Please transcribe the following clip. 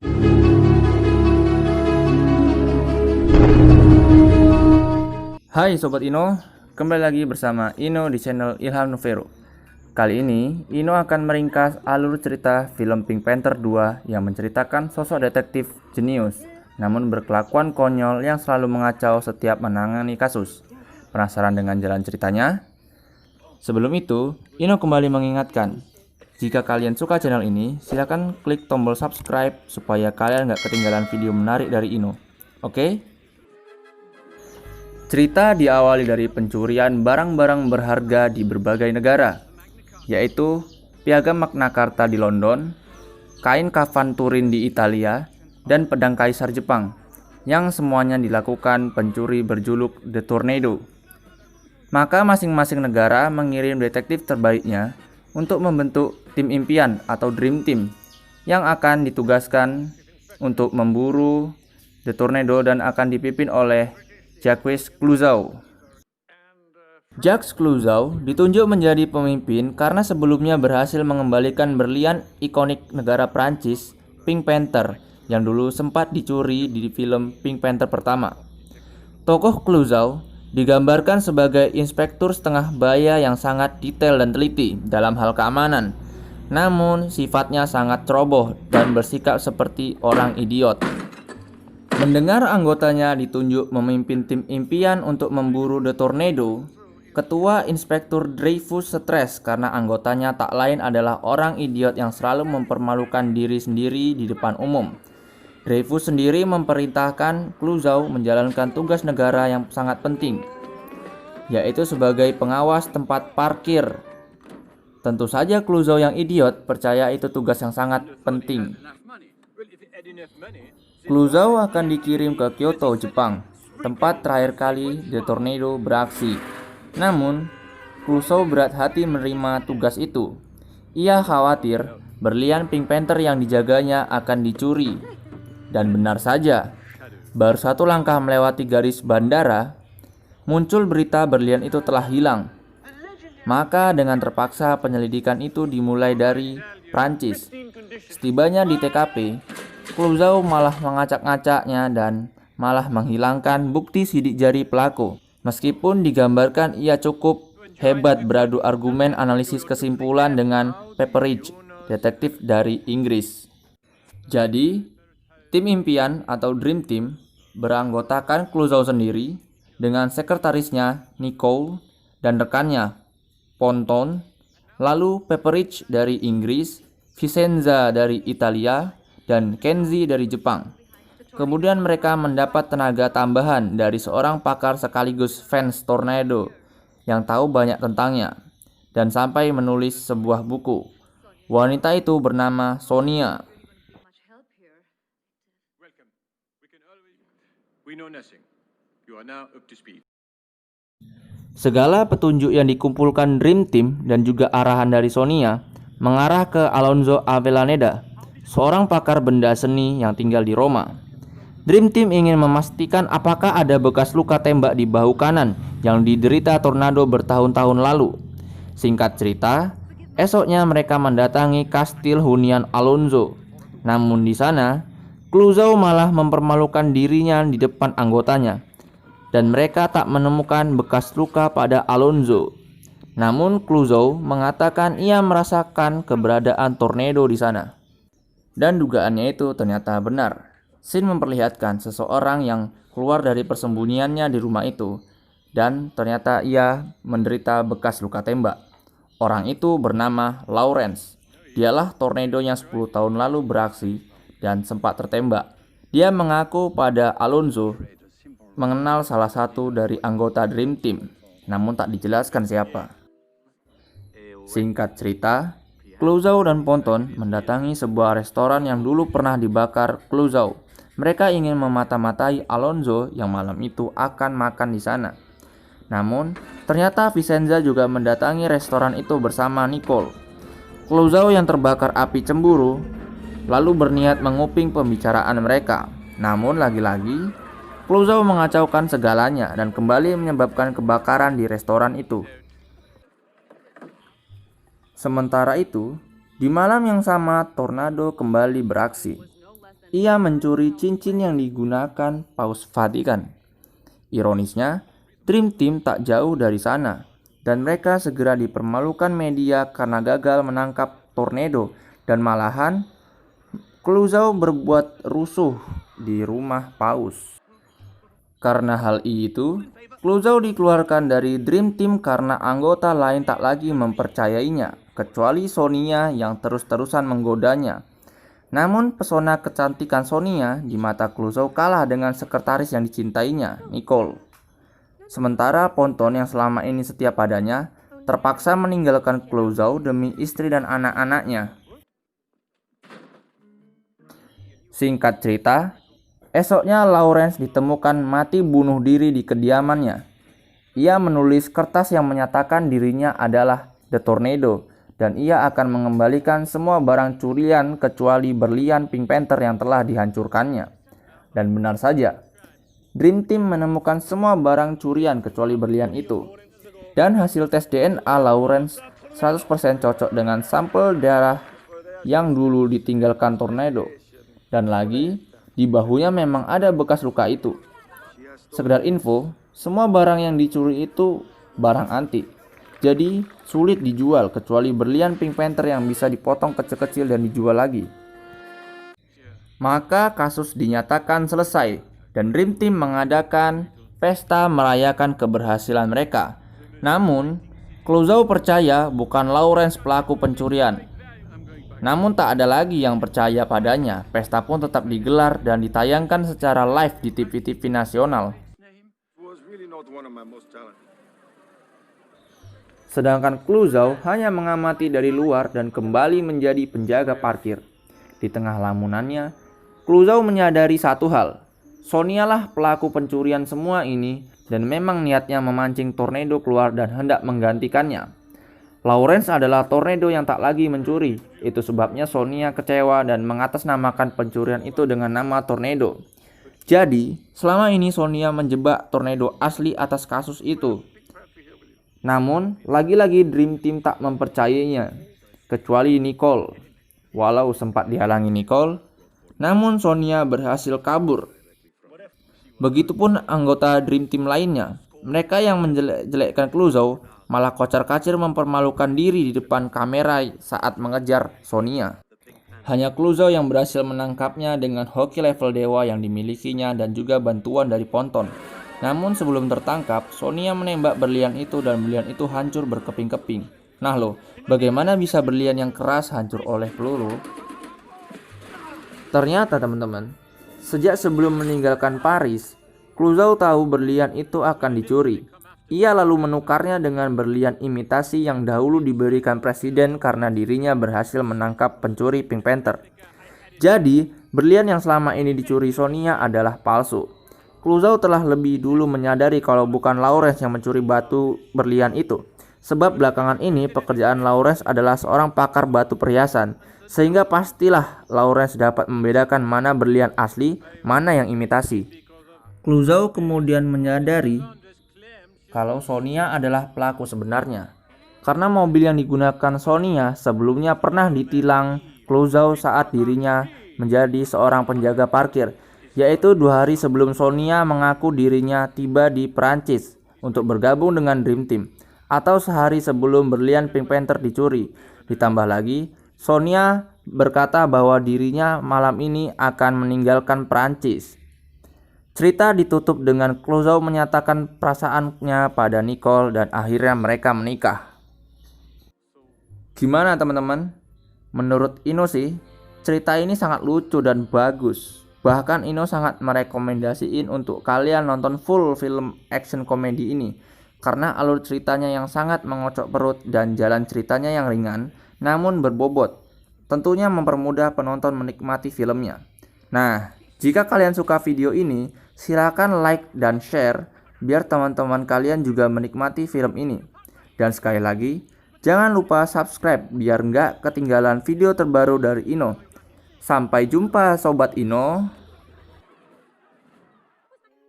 Hai Sobat Ino, kembali lagi bersama Ino di channel Ilham Novero. Kali ini, Ino akan meringkas alur cerita film Pink Panther 2 yang menceritakan sosok detektif jenius, namun berkelakuan konyol yang selalu mengacau setiap menangani kasus. Penasaran dengan jalan ceritanya? Sebelum itu, Ino kembali mengingatkan, jika kalian suka channel ini, silakan klik tombol subscribe supaya kalian gak ketinggalan video menarik dari Ino. Oke? Cerita diawali dari pencurian barang-barang berharga di berbagai negara, yaitu piagam Magna Carta di London, kain kafan Turin di Italia, dan pedang kaisar Jepang, yang semuanya dilakukan pencuri berjuluk The Tornado. Maka masing-masing negara mengirim detektif terbaiknya untuk membentuk tim impian atau Dream Team yang akan ditugaskan untuk memburu The Tornado dan akan dipimpin oleh Jacques Clouseau. Jacques Clouseau ditunjuk menjadi pemimpin karena sebelumnya berhasil mengembalikan berlian ikonik negara Prancis, Pink Panther, yang dulu sempat dicuri di film Pink Panther pertama. Tokoh Clouseau digambarkan sebagai inspektur setengah baya yang sangat detail dan teliti dalam hal keamanan, namun sifatnya sangat ceroboh dan bersikap seperti orang idiot. Mendengar anggotanya ditunjuk memimpin tim impian untuk memburu The Tornado, Ketua Inspektur Dreyfus stres karena anggotanya tak lain adalah orang idiot yang selalu mempermalukan diri sendiri di depan umum. Dreyfus sendiri memerintahkan Clouseau menjalankan tugas negara yang sangat penting, yaitu sebagai pengawas tempat parkir. Tentu saja Clouseau yang idiot percaya itu tugas yang sangat penting. Clouseau akan dikirim ke Kyoto, Jepang, tempat terakhir kali The Tornado beraksi. Namun, Clouseau berat hati menerima tugas itu. Ia khawatir berlian Pink Panther yang dijaganya akan dicuri. Dan benar saja, baru satu langkah melewati garis bandara, muncul berita berlian itu telah hilang. Maka dengan terpaksa penyelidikan itu dimulai dari Prancis. Setibanya di TKP, Clouseau malah mengacak-ngacaknya dan malah menghilangkan bukti sidik jari pelaku. Meskipun digambarkan ia cukup hebat beradu argumen analisis kesimpulan dengan Pepperidge, detektif dari Inggris. Jadi, tim impian atau Dream Team beranggotakan Clouseau sendiri dengan sekretarisnya Nicole dan rekannya Ponton, lalu Pepperidge dari Inggris, Vicenza dari Italia, dan Kenzie dari Jepang. Kemudian mereka mendapat tenaga tambahan dari seorang pakar sekaligus fans Tornado yang tahu banyak tentangnya, dan sampai menulis sebuah buku. Wanita itu bernama Sonia. Segala petunjuk yang dikumpulkan Dream Team dan juga arahan dari Sonia mengarah ke Alonso Avellaneda, seorang pakar benda seni yang tinggal di Roma. Dream Team ingin memastikan apakah ada bekas luka tembak di bahu kanan yang diderita tornado bertahun-tahun lalu. Singkat cerita, esoknya mereka mendatangi kastil hunian Alonso. Namun di sana, Clouseau malah mempermalukan dirinya di depan anggotanya, dan mereka tak menemukan bekas luka pada Alonso. Namun Clouseau mengatakan ia merasakan keberadaan tornado di sana. Dan dugaannya itu ternyata benar. Scene memperlihatkan seseorang yang keluar dari persembunyiannya di rumah itu, dan ternyata ia menderita bekas luka tembak. Orang itu bernama Lawrence. Dialah tornado yang 10 tahun lalu beraksi dan sempat tertembak. Dia mengaku pada Alonso mengenal salah satu dari anggota Dream Team, namun tak dijelaskan siapa. Singkat cerita, Clouseau dan Ponton mendatangi sebuah restoran yang dulu pernah dibakar Clouseau. Mereka ingin memata-matai Alonso yang malam itu akan makan di sana. Namun, ternyata Vicenza juga mendatangi restoran itu bersama Nicole. Clouseau yang terbakar api cemburu, lalu berniat menguping pembicaraan mereka. Namun lagi-lagi, Clouseau mengacaukan segalanya dan kembali menyebabkan kebakaran di restoran itu. Sementara itu, di malam yang sama tornado kembali beraksi. ia mencuri cincin yang digunakan Paus Vatikan. Ironisnya, Dream Team tak jauh dari sana, dan mereka segera dipermalukan media karena gagal menangkap tornado, dan malahan Clouseau berbuat rusuh di rumah Paus. Karena hal itu, Clouseau dikeluarkan dari Dream Team karena anggota lain tak lagi mempercayainya, kecuali Sonia yang terus-terusan menggodanya. Namun pesona kecantikan Sonia di mata Clouseau kalah dengan sekretaris yang dicintainya, Nicole. Sementara Ponton yang selama ini setia padanya, terpaksa meninggalkan Clouseau demi istri dan anak-anaknya. Singkat cerita, esoknya Lawrence ditemukan mati bunuh diri di kediamannya. Ia menulis kertas yang menyatakan dirinya adalah The Tornado, dan ia akan mengembalikan semua barang curian kecuali berlian Pink Panther yang telah dihancurkannya. Dan benar saja, Dream Team menemukan semua barang curian kecuali berlian itu. Dan hasil tes DNA Lawrence 100% cocok dengan sampel darah yang dulu ditinggalkan Tornado. Dan lagi, di bahunya memang ada bekas luka itu. Sekedar info, semua barang yang dicuri itu barang antik. Jadi sulit dijual kecuali berlian Pink Panther yang bisa dipotong kecil-kecil dan dijual lagi. Maka kasus dinyatakan selesai dan Dream Team mengadakan pesta merayakan keberhasilan mereka. Namun, Clouseau percaya bukan Lawrence pelaku pencurian. Namun tak ada lagi yang percaya padanya. Pesta pun tetap digelar dan ditayangkan secara live di TV-TV nasional. Sedangkan Clouseau hanya mengamati dari luar dan kembali menjadi penjaga parkir. Di tengah lamunannya, Clouseau menyadari satu hal. Sonia lah pelaku pencurian semua ini dan memang niatnya memancing Tornado keluar dan hendak menggantikannya. Lawrence adalah Tornado yang tak lagi mencuri. Itu sebabnya Sonia kecewa dan mengatasnamakan pencurian itu dengan nama Tornado. Jadi, selama ini Sonia menjebak Tornado asli atas kasus itu. Namun, lagi-lagi Dream Team tak mempercayainya, kecuali Nicole. Walau sempat dihalangi Nicole, namun Sonia berhasil kabur. Begitupun anggota Dream Team lainnya. Mereka yang menjelek-jelekkan Clouseau malah kocar-kacir mempermalukan diri di depan kamera saat mengejar Sonia. Hanya Clouseau yang berhasil menangkapnya dengan hoki level dewa yang dimilikinya dan juga bantuan dari Ponton. Namun sebelum tertangkap, Sonia menembak berlian itu dan berlian itu hancur berkeping-keping. Nah loh, bagaimana bisa berlian yang keras hancur oleh peluru? Ternyata teman-teman, sejak sebelum meninggalkan Paris, Clouseau tahu berlian itu akan dicuri. Ia lalu menukarnya dengan berlian imitasi yang dahulu diberikan presiden karena dirinya berhasil menangkap pencuri Pink Panther. Jadi, berlian yang selama ini dicuri Sonia adalah palsu. Clouseau telah lebih dulu menyadari kalau bukan Lawrence yang mencuri batu berlian itu. Sebab belakangan ini pekerjaan Lawrence adalah seorang pakar batu perhiasan. Sehingga pastilah Lawrence dapat membedakan mana berlian asli, mana yang imitasi. Clouseau kemudian menyadari kalau Sonia adalah pelaku sebenarnya. Karena mobil yang digunakan Sonia sebelumnya pernah ditilang Clouseau saat dirinya menjadi seorang penjaga parkir. Yaitu 2 hari sebelum Sonia mengaku dirinya tiba di Perancis untuk bergabung dengan Dream Team, atau sehari sebelum berlian Pink Panther dicuri. Ditambah lagi, Sonia berkata bahwa dirinya malam ini akan meninggalkan Perancis. Cerita ditutup dengan Clouseau menyatakan perasaannya pada Nicole dan akhirnya mereka menikah. Gimana teman-teman? Menurut Ino sih, cerita ini sangat lucu dan bagus. Bahkan Ino sangat merekomendasiin untuk kalian nonton full film action komedi ini. Karena alur ceritanya yang sangat mengocok perut dan jalan ceritanya yang ringan namun berbobot. Tentunya mempermudah penonton menikmati filmnya. Nah, jika kalian suka video ini, silakan like dan share biar teman-teman kalian juga menikmati film ini. Dan sekali lagi, jangan lupa subscribe biar nggak ketinggalan video terbaru dari Ino. Sampai jumpa Sobat Ino.